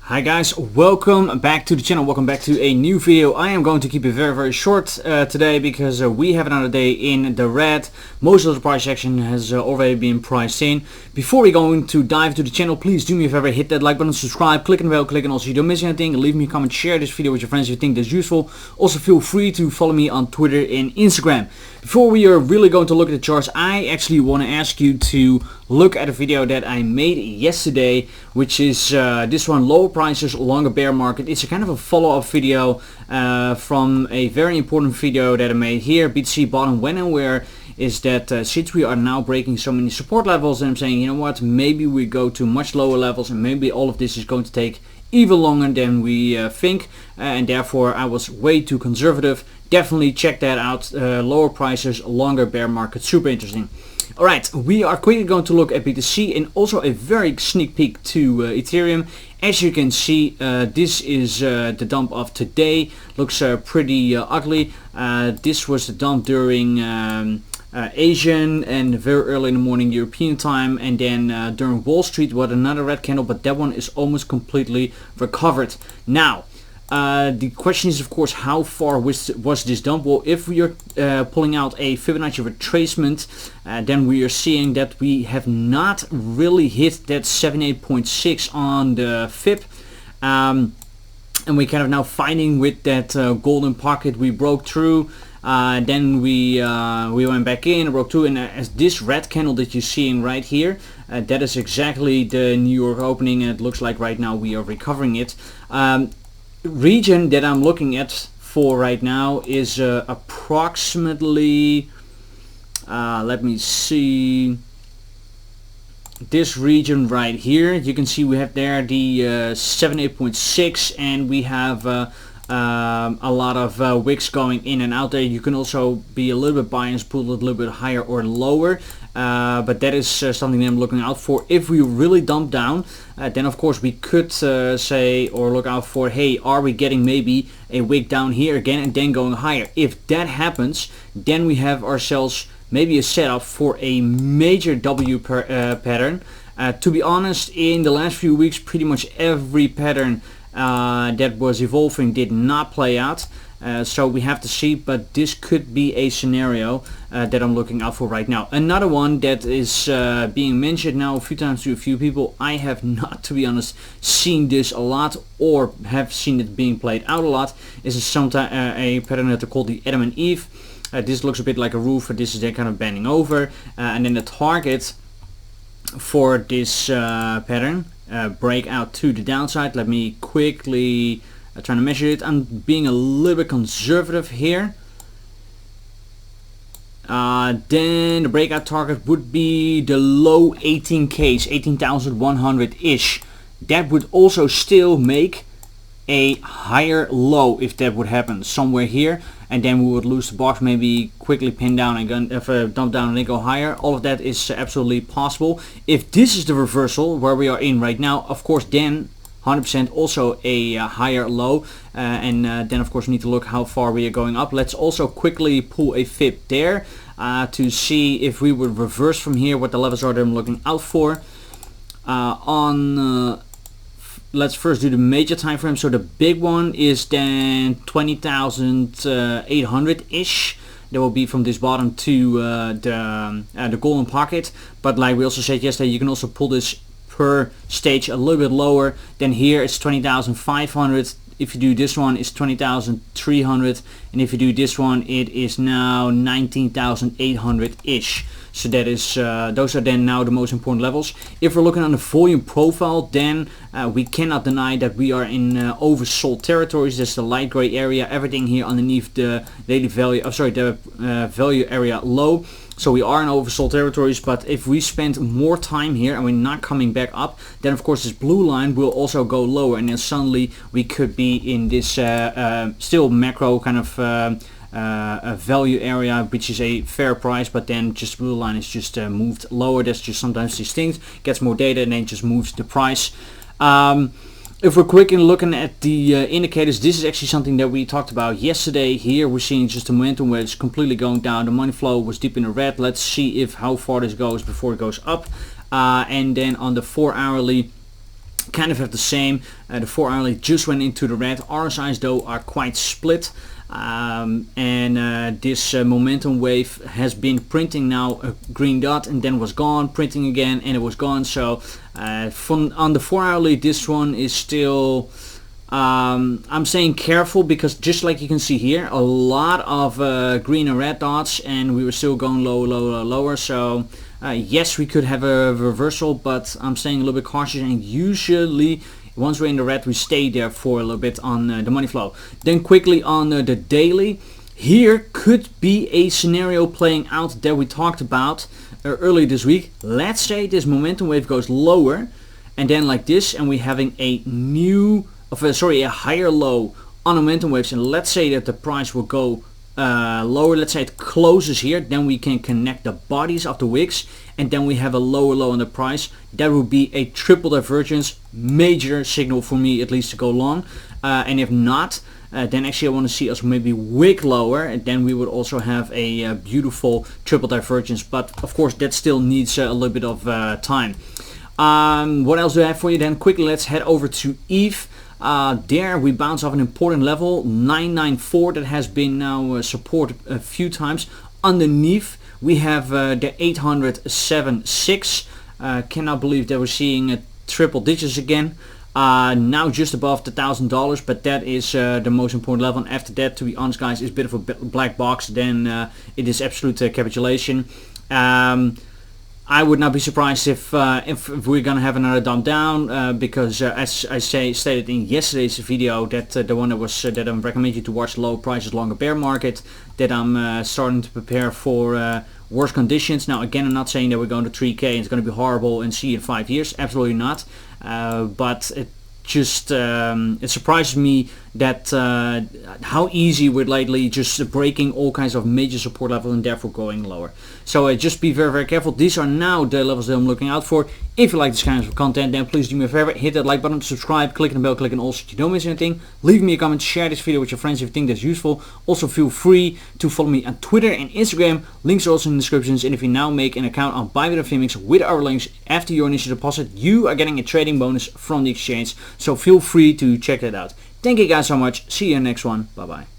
Hi guys, welcome back to the channel, welcome back to a new video. I am going to keep it very short today because we have another day in the red. Most of the price action has already been priced in. Before we go to dive to the channel, please do me a favor, hit that like button, subscribe, click on the bell, click, and also you don't miss anything. Leave me a comment, share this video with your friends if you think that's useful. Also feel free to follow me on Twitter and Instagram. Before we are really going to look at the charts, I actually want to ask you to look at a video that I made yesterday, which is this one, lower prices, longer bear market. It's a kind of a follow-up video from a very important video that I made here, BTC bottom when and where. Is that since we are now breaking so many support levels, and I'm saying, you know what, maybe we go to much lower levels and maybe all of this is going to take even longer than we think, and therefore I was way too conservative. Definitely check that out. Lower prices, longer bear market, super interesting. Alright, we are quickly going to look at BTC and also a very sneak peek to Ethereum. As you can see, this is the dump of today. Looks pretty ugly. This was the dump during Asian and very early in the morning European time, and then during Wall Street was another red candle, but that one is almost completely recovered. Now, the question is, of course, how far was this dump? Well, if we are pulling out a Fibonacci retracement, then we are seeing that we have not really hit that 78.6 on the Fib. And we kind of now fighting with that golden pocket we broke through. Then we went back in, broke through, and as this red candle that you're seeing right here, that is exactly the New York opening, and it looks like right now we are recovering it. Region that I'm looking at for right now is approximately, let me see, this region right here. You can see we have there the 78.6, and we have a lot of wicks going in and out there. You can also be a little bit biased, pull it a little bit higher or lower, but that is something that I'm looking out for. If we really dump down, then of course we could say or look out for, hey, are we getting maybe a wick down here again and then going higher? If that happens, then we have ourselves maybe a setup for a major W pattern. To be honest, in the last few weeks, pretty much every pattern that was evolving did not play out, so we have to see, but this could be a scenario that I'm looking out for right now. Another one that is being mentioned now a few times to a few people, I have not, to be honest, seen this a lot or have seen it being played out a lot, is a pattern that they call the Adam and Eve. This looks a bit like a roof, but this is then kind of bending over, and then the target for this pattern break out to the downside. Let me quickly try to measure it. I'm being a little bit conservative here. Then the breakout target would be the low 18Ks, 18,100-ish. That would also still make a higher low if that would happen somewhere here, and then we would lose the box, maybe quickly pin down and dump down and then go higher. All of that is absolutely possible. If this is the reversal where we are in right now, of course then 100% also a higher low, and then of course we need to look how far we are going up. Let's also quickly pull a Fib there to see if we would reverse from here, what the levels are that I'm looking out for. Let's first do the major time frame. So the big one is then 20,800-ish. That will be from this bottom to the golden pocket. But like we also said yesterday, you can also pull this per stage a little bit lower. Then here it's 20,500. If you do this one, it's 20,300, and if you do this one, it is now 19,800-ish. So that is those are then now the most important levels. If we're looking on the volume profile, then we cannot deny that we are in oversold territories. That's the light gray area. Everything here underneath the daily value, the value area low. So we are in oversold territories, but if we spend more time here and we're not coming back up, then of course this blue line will also go lower, and then suddenly we could be in this still macro kind of a value area, which is a fair price, but then just blue line is just moved lower. That's just sometimes these things, gets more data and then just moves the price. If we're quickly looking at the indicators, this is actually something that we talked about yesterday. Here we're seeing just a momentum where it's completely going down. The money flow was deep in the red. Let's see if how far this goes before it goes up. And then on the 4 hourly, kind of have the same. The 4 hourly just went into the red. RSIs though are quite split. This momentum wave has been printing now a green dot and then was gone, printing again and it was gone. So on the 4 hourly, this one is still I'm saying careful, because just like you can see here, a lot of green and red dots, and we were still going lower. So yes, we could have a reversal, but I'm saying a little bit cautious, and usually once we're in the red, we stay there for a little bit on the money flow. Then quickly on the daily, here could be a scenario playing out that we talked about earlier this week. Let's say this momentum wave goes lower, and then like this, and we're having a a higher low on momentum waves, and let's say that the price will go lower. Let's say it closes here, then we can connect the bodies of the wicks, and then we have a lower low on the price. That would be a triple divergence, major signal for me at least to go long. And if not, then actually I want to see us maybe wick lower, and then we would also have a beautiful triple divergence. But of course that still needs a little bit of time. What else do I have for you then? Quickly, let's head over to ETH. There we bounce off an important level, 994, that has been now supported a few times. Underneath we have the 807.6. Cannot believe that we're seeing triple digits again. Now just above the $1,000, but that is the most important level. And after that, to be honest guys, is a bit of a black box. Then it is absolute capitulation. I would not be surprised if we're gonna have another dump down, because as I stated in yesterday's video, that the one that was that I'm recommending you to watch, low prices, longer bear market, that I'm starting to prepare for worse conditions. Now again, I'm not saying that we're going to 3K and it's going to be horrible and see in 5 years. Absolutely not. But it just it surprises me that how easy we're lately just breaking all kinds of major support levels and therefore going lower. So just be very careful. These are now the levels that I'm looking out for. If you like this kind of content, then please do me a favor, hit that like button, subscribe, click on the bell, click on all so you don't miss anything. Leave me a comment, share this video with your friends if you think that's useful. Also feel free to follow me on Twitter and Instagram. Links are also in the descriptions. And if you now make an account on Bybit with our links after your initial deposit, you are getting a trading bonus from the exchange. So feel free to check that out. Thank you guys so much. See you in the next one. Bye bye.